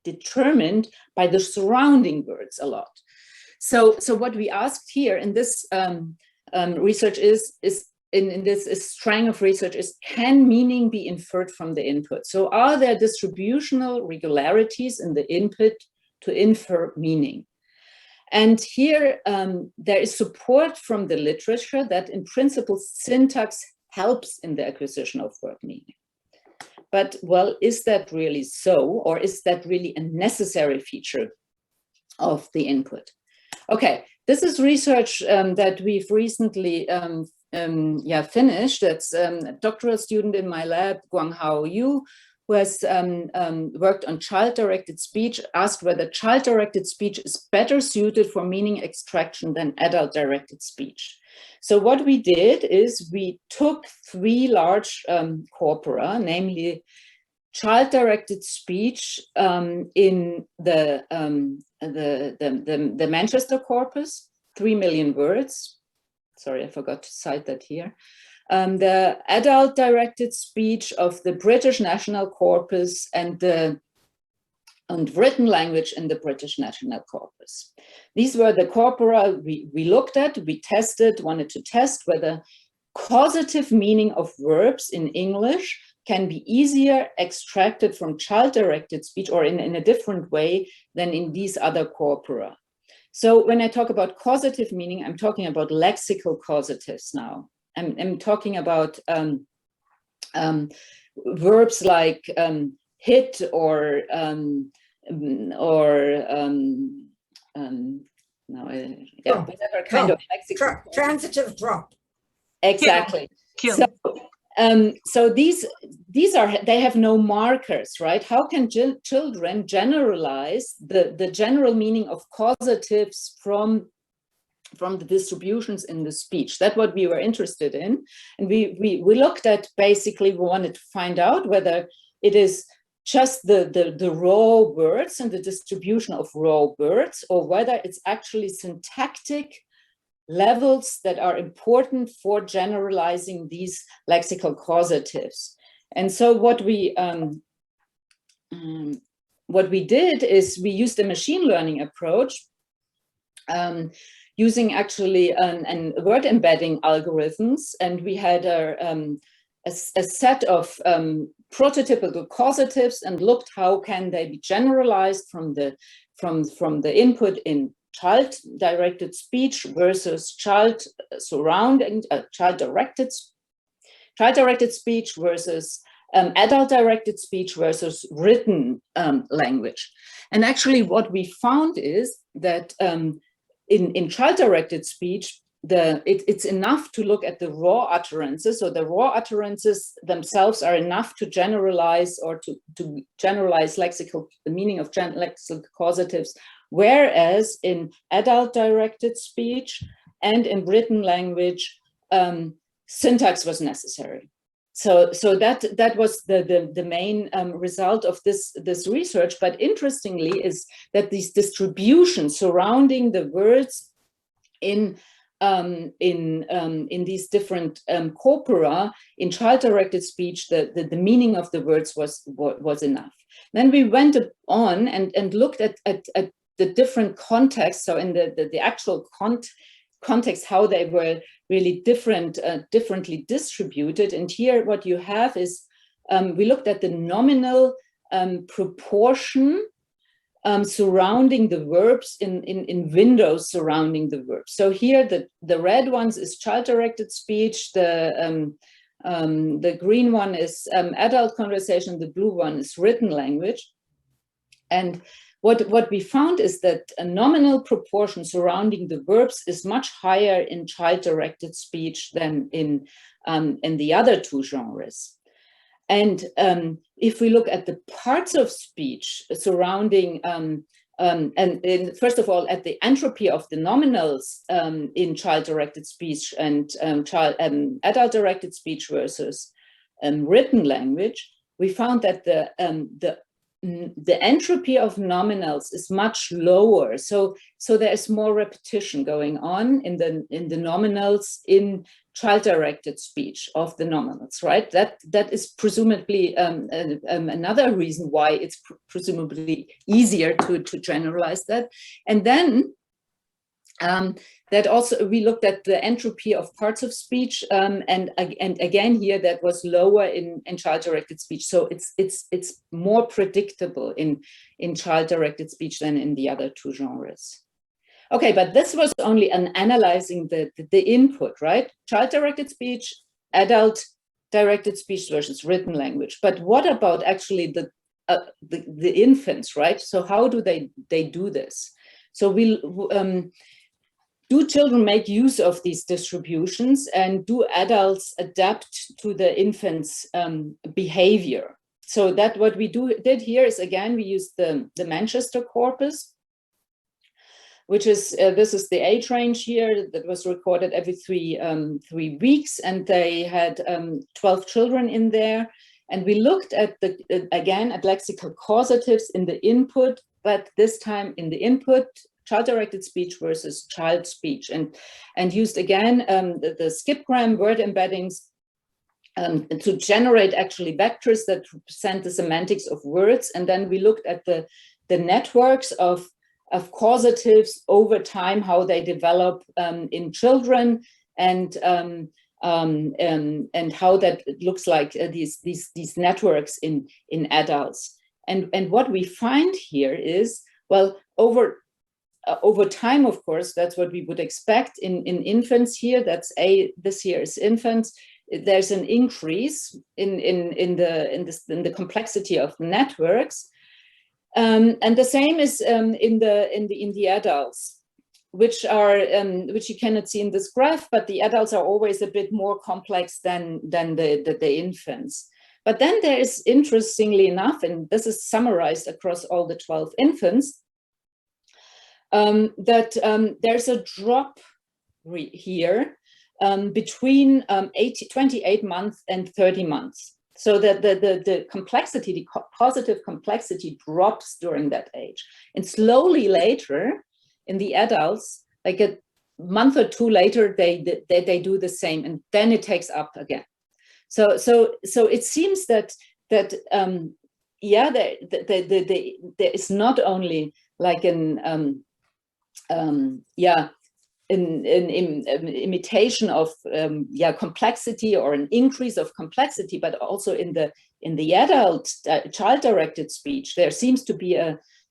determined by the surrounding words a lot. So what we asked here in this research is in this strand of research is, can meaning be inferred from the input? So are there distributional regularities in the input to infer meaning? And here there is support from the literature that in principle syntax helps in the acquisition of word meaning. But well, is that really so? Or is that really a necessary feature of the input? Okay, this is research that we've recently finished. That's a doctoral student in my lab, Guanghao Yu, who has worked on child-directed speech, asked whether child-directed speech is better suited for meaning extraction than adult-directed speech. So what we did is we took 3 large corpora, namely child-directed speech in the Manchester corpus, 3 million words. Sorry, I forgot to cite that here. The adult-directed speech of the British National Corpus and written language in the British National Corpus. These were the corpora we looked at, we tested, wanted to test whether causative meaning of verbs in English can be easier extracted from child-directed speech or in a different way than in these other corpora. So when I talk about causative meaning, I'm talking about lexical causatives now. I'm talking about verbs like hit or whatever kind of lexical. Transitive drop. Exactly. Kill. So these they have no markers, right? How can children generalize the general meaning of causatives from the distributions in the speech? That's what we were interested in, and we looked at, basically we wanted to find out whether it is just the raw words and the distribution of raw words, or whether it's actually syntactic levels that are important for generalizing these lexical causatives. And so what we did is we used a machine learning approach using actually an word embedding algorithms, and we had a set of prototypical causatives and looked how can they be generalized from the input in child-directed speech versus child-directed speech versus adult-directed speech versus written language. And actually what we found is that in child-directed speech, it's enough to look at the raw utterances. So the raw utterances themselves are enough to generalize or to generalize the meaning of lexical causatives. Whereas in adult-directed speech and in written language, syntax was necessary. So that was the main result of this research. But interestingly is that these distributions surrounding the words in these different corpora in child-directed speech, the meaning of the words was enough. Then we went on and looked at the different contexts. So in the actual context, how they were really differently distributed. And here what you have is, we looked at the nominal proportion surrounding the verbs in windows surrounding the verbs. So here the red ones is child-directed speech, the green one is adult conversation, the blue one is written language. And what we found is that a nominal proportion surrounding the verbs is much higher in child-directed speech than in the other two genres. And if we look at the parts of speech surrounding, first of all, at the entropy of the nominals in child-directed speech and adult-directed speech versus written language, we found that the entropy of nominals is much lower. So there is more repetition going on in the nominals in child-directed speech of the nominals, right? That is presumably another reason why it's presumably easier to generalize that. And then that also, we looked at the entropy of parts of speech, and again here that was lower in child-directed speech. So it's more predictable in child-directed speech than in the other two genres. Okay, but this was only analyzing the input, right? Child-directed speech, adult-directed speech versus written language. But what about actually the infants, right? So how do they do this? So do children make use of these distributions, and do adults adapt to the infant's behavior? So that what we did here is, again, we used the Manchester corpus, which is, this is the age range here that was recorded every 3 weeks, and they had 12 children in there. And we looked at again at lexical causatives in the input, but this time in the input, child-directed speech versus child speech, and used again the skipgram word embeddings to generate actually vectors that represent the semantics of words. And then we looked at the networks of causatives over time, how they develop in children, and how that looks like these networks in adults. And what we find here is, well, over time, of course, that's what we would expect in infants here. This here is infants. There's an increase in the complexity of networks, and the same is in the adults, which you cannot see in this graph, but the adults are always a bit more complex than the infants. But then there is, interestingly enough, and this is summarized across all the 12 infants, that there's a drop here between 28 months and 30 months. So that the complexity, the positive complexity drops during that age. And slowly later, in the adults, like a month or two later, they do the same, and then it takes up again. So it seems that yeah, there is not only like an imitation of complexity or an increase of complexity, but also in the adult child-directed speech, there seems to be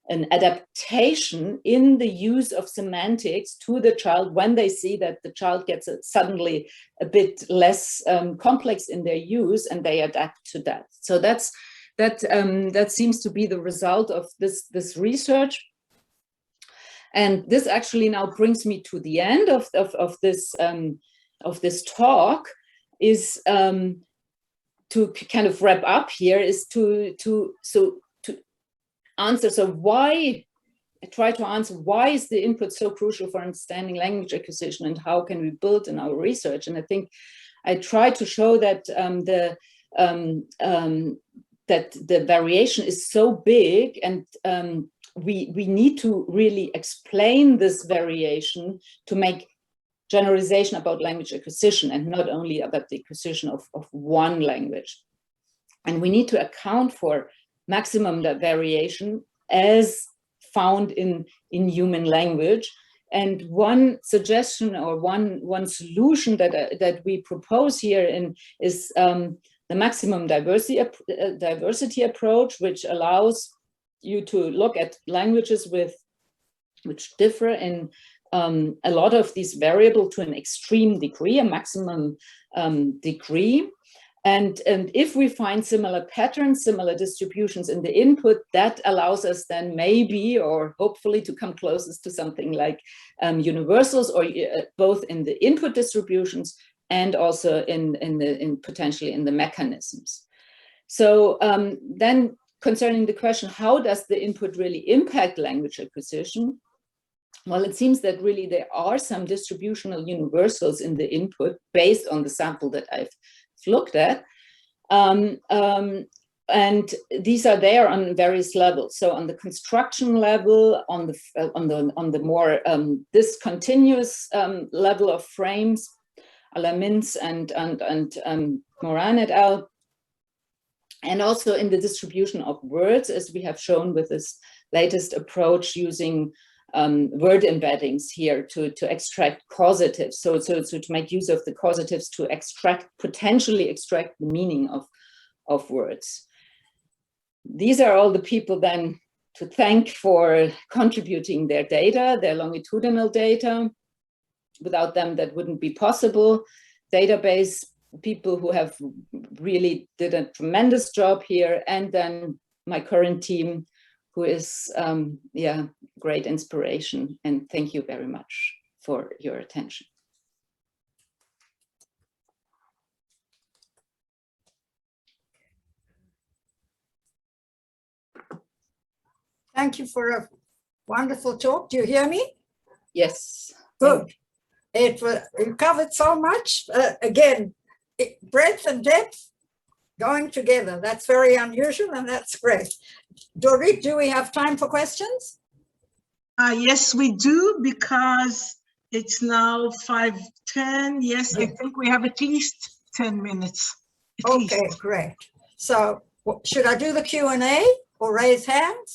an adaptation in the use of semantics to the child when they see that the child gets suddenly a bit less complex in their use, and they adapt to that. So that seems to be the result of this research. And this actually now brings me to the end of this talk, is to kind of wrap up here, is to answer, try to answer why is the input so crucial for understanding language acquisition, and how can we build in our research. And I think I try to show that that the variation is so big, and we need to really explain this variation to make generalization about language acquisition, and not only about the acquisition of one language. And we need to account for maximum variation as found in human language. And one suggestion, or one solution that we propose here is the maximum diversity approach, which allows you to look at languages which differ in a lot of these variables to an extreme degree, a maximum degree. And if we find similar patterns, similar distributions in the input, that allows us then maybe, or hopefully, to come closest to something like universals, or both in the input distributions and also in potentially in the mechanisms. So then, concerning the question, how does the input really impact language acquisition? Well, it seems that really there are some distributional universals in the input based on the sample that I've looked at. And these are there on various levels. So on the construction level, on the more discontinuous level of frames, a la Mintz and Moran et al., and also in the distribution of words, as we have shown with this latest approach using word embeddings here to extract causatives. So to make use of the causatives to potentially extract the meaning of words. These are all the people then to thank for contributing their data, their longitudinal data. Without them, that wouldn't be possible. Database people who have really did a tremendous job here, and then my current team, who is great inspiration. And thank you very much for your attention. Thank you for a wonderful talk. Do you hear me? Yes. Good. You covered so much. Again, breadth and depth, going together. That's very unusual and that's great. Dorit, do we have time for questions? Yes, we do, because it's now 5:10. Yes, I think we have at least 10 minutes. Okay, great. So should I do the Q&A or raise hands?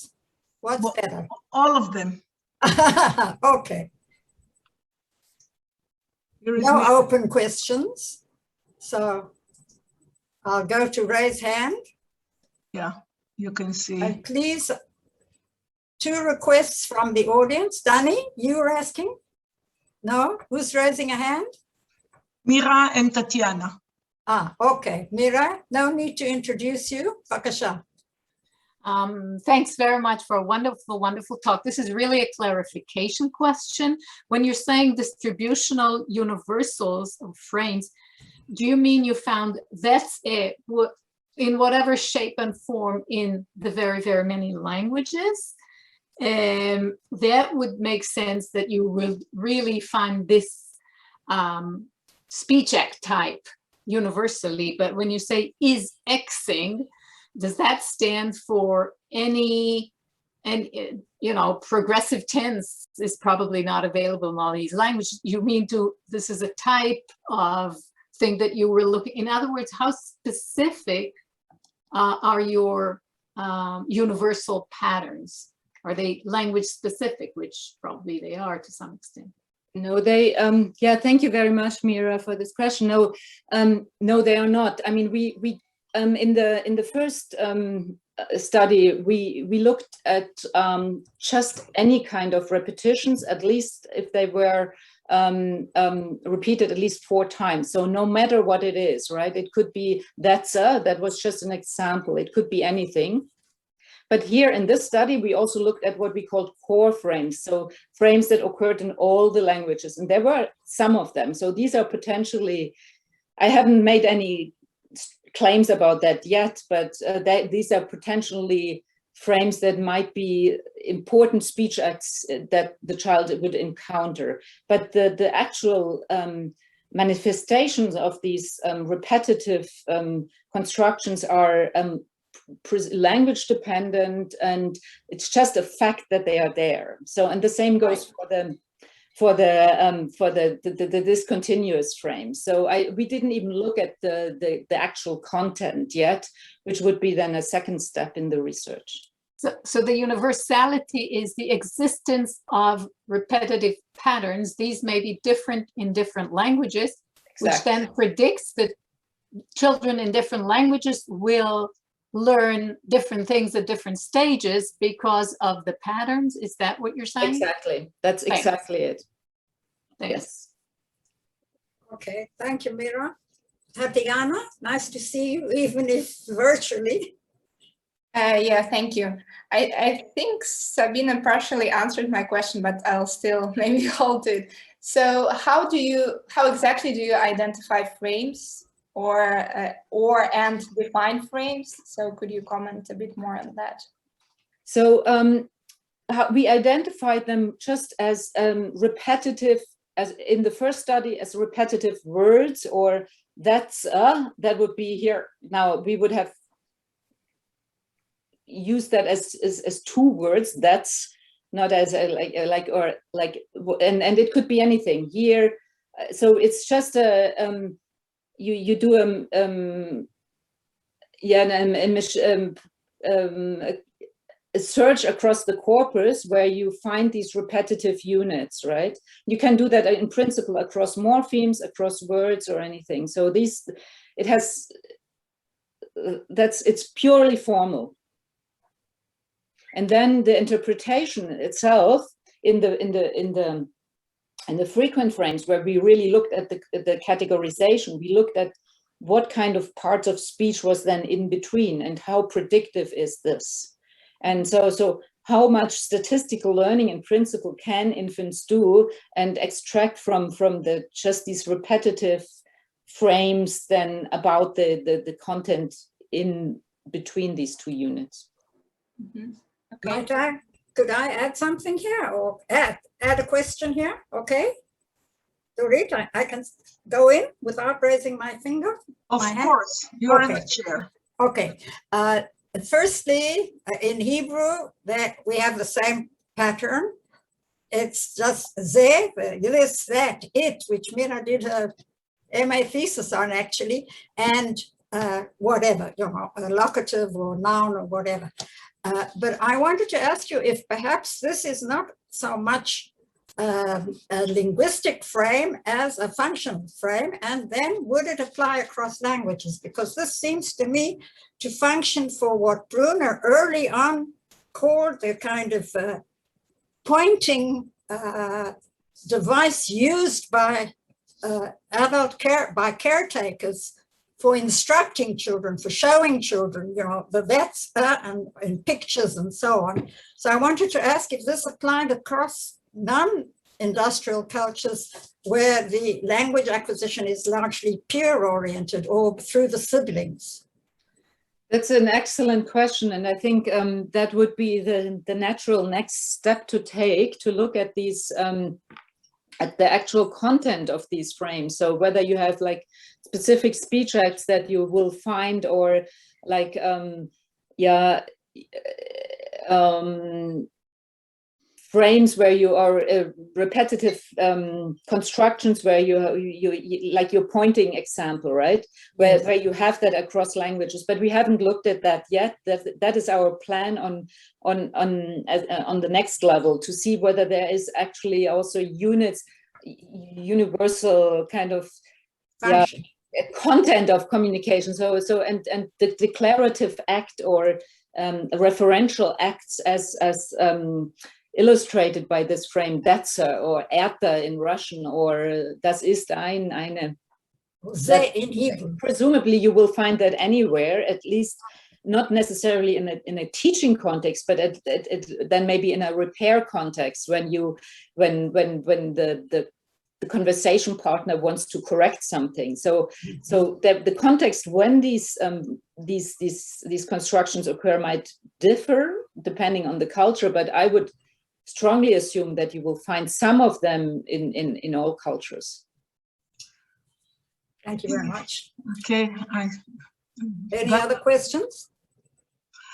What's better? All of them. Okay. No open questions. So I'll go to raise hand. Yeah, you can see. And please, 2 requests from the audience. Danny, you were asking? No? Who's raising a hand? Mira and Tatiana. Okay. Mira, no need to introduce you. Bakasha. Thanks very much for a wonderful, wonderful talk. This is really a clarification question. When you're saying distributional universals of frames, do you mean you found that's it in whatever shape and form in the very, very many languages? That would make sense that you will really find this speech act type universally. But when you say is Xing, does that stand for any, and you know, progressive tense is probably not available in all these languages. You mean this is a type of thing that you were looking, in other words, how specific are your universal patterns? Are they language specific, which probably they are to some extent? No, they, yeah, thank you very much, Mira, for this question. No, no, they are not. I mean, we in the first study, we looked at just any kind of repetitions, at least if they were repeated at least 4 times. So no matter what it is, right? It could be that was just an example. It could be anything. But here in this study, we also looked at what we called core frames. So frames that occurred in all the languages, and there were some of them. So these are potentially, I haven't made any claims about that yet, but these are potentially frames that might be important speech acts that the child would encounter. But the actual manifestations of these repetitive constructions are language dependent, and it's just a fact that they are there. So, and the same goes for the discontinuous frame. So we didn't even look at the actual content yet, which would be then a second step in the research. So the universality is the existence of repetitive patterns. These may be different in different languages, exactly, which then predicts that children in different languages will learn different things at different stages because of the patterns. Is that what you're saying? Exactly. That's exactly it. Thanks. Yes. Okay. Thank you, Mira. Tatiana, nice to see you, even if virtually. Yeah, thank you. I think Sabine partially answered my question, but I'll still maybe hold it. So how exactly do you identify frames and define frames? So could you comment a bit more on that? So we identified them just as repetitive, as in the first study, as repetitive words, or that would be here. Now we would have used that as 2 words. That's not as and it could be anything here. So it's just a you do a search across the corpus where you find these repetitive units, right? You can do that in principle across morphemes, across words, or anything. So it's purely formal. And then the interpretation itself in the frequent frames, where we really looked at the categorization, we looked at what kind of parts of speech was then in between, and how predictive is this. And so how much statistical learning in principle can infants do and extract from just these repetitive frames then about the content in between these 2 units. Mm-hmm. Okay. Could I add something here, or add a question here? Okay. Dorit, I can go in without raising my finger? Of course, you're in the chair. Okay. Firstly, in Hebrew, we have the same pattern. It's just ze, this, that, it, which Mina did her MA thesis on actually, and whatever, you know, a locative or noun or whatever. But I wanted to ask you if perhaps this is not so much a linguistic frame as a functional frame, and then would it apply across languages? Because this seems to me to function for what Brunner early on called the kind of pointing device used by by caretakers for instructing children, for showing children, you know, that's and pictures and so on. So I wanted to ask if this applied across non-industrial cultures where the language acquisition is largely peer-oriented or through the siblings. That's an excellent question, and I think that would be the natural next step to take, to look at these at the actual content of these frames. So whether you have like specific speech acts that you will find, or like frames where you are repetitive constructions where you like your pointing example, right? Where you have that across languages, but we haven't looked at that yet. That is our plan on the next level, to see whether there is actually also universal kind of content of communication. So and the declarative act or referential acts as illustrated by this frame, that's or Erte in Russian, or das ist eine. In Hebrew. Presumably you will find that anywhere, at least not necessarily in a teaching context, but then maybe in a repair context, when the conversation partner wants to correct something. So the context when these constructions occur might differ depending on the culture, but I would strongly assume that you will find some of them in all cultures. Thank you very much. Okay. Any other questions?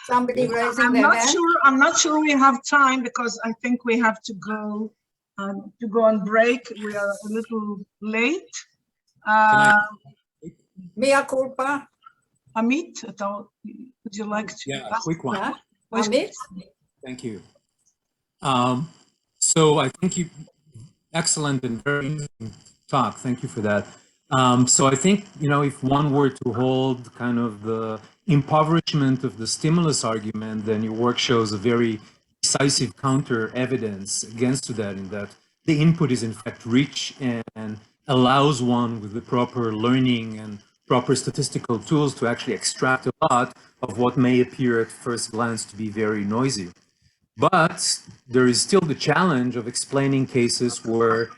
Somebody raising their hand? I'm not sure we have time, because I think we have to go on break. We are a little late. Mea culpa. Amit, would you like to? Yeah, a quick one. Yeah. Amit? Thank you. So I think excellent and very interesting talk. Thank you for that. So I think, you know, if one were to hold kind of the impoverishment of the stimulus argument, then your work shows a very decisive counter evidence against that, in that the input is in fact rich and allows one with the proper learning and proper statistical tools to actually extract a lot of what may appear at first glance to be very noisy. But there is still the challenge of explaining cases where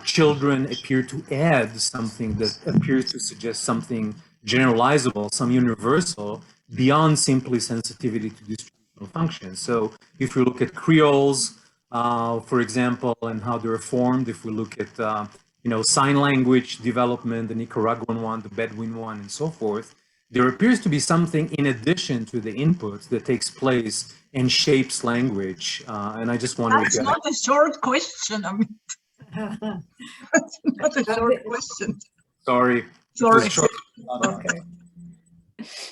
children appear to add something that appears to suggest something generalizable, some universal, beyond simply sensitivity to distributional functions. So if we look at Creoles, for example, and how they're formed, if we look at sign language development, the Nicaraguan one, the Bedouin one, and so forth, there appears to be something in addition to the input that takes place and shapes language. And I just wonder. That's not a short question. I mean, that's not a short question. Sorry. Sorry. Okay.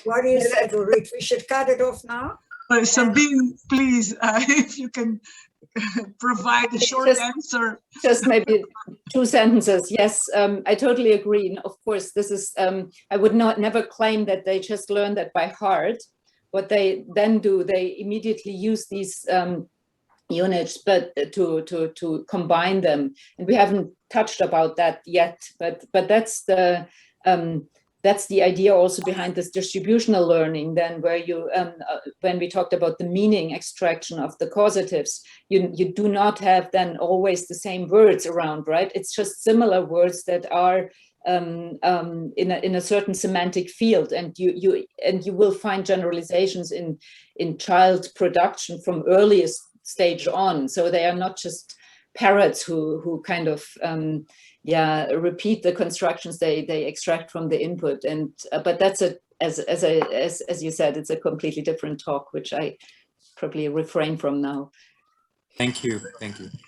What do you say, Dorit? We should cut it off now? Sabine, please, if you can provide a short answer. Just maybe 2 sentences. Yes, I totally agree. And of course, this is, I would never claim that they just learn that by heart. What they then do, they immediately use these units, but to combine them. And we haven't touched about that yet, but that's the idea also behind this distributional learning, then, where you, when we talked about the meaning extraction of the causatives, you do not have then always the same words around, right? It's just similar words that are in a certain semantic field, and you will find generalizations in child production from earliest stage on. So they are not just parrots who kind of repeat the constructions they extract from the input. And but that's as you said, it's a completely different talk, which I probably refrain from now. Thank you. Thank you.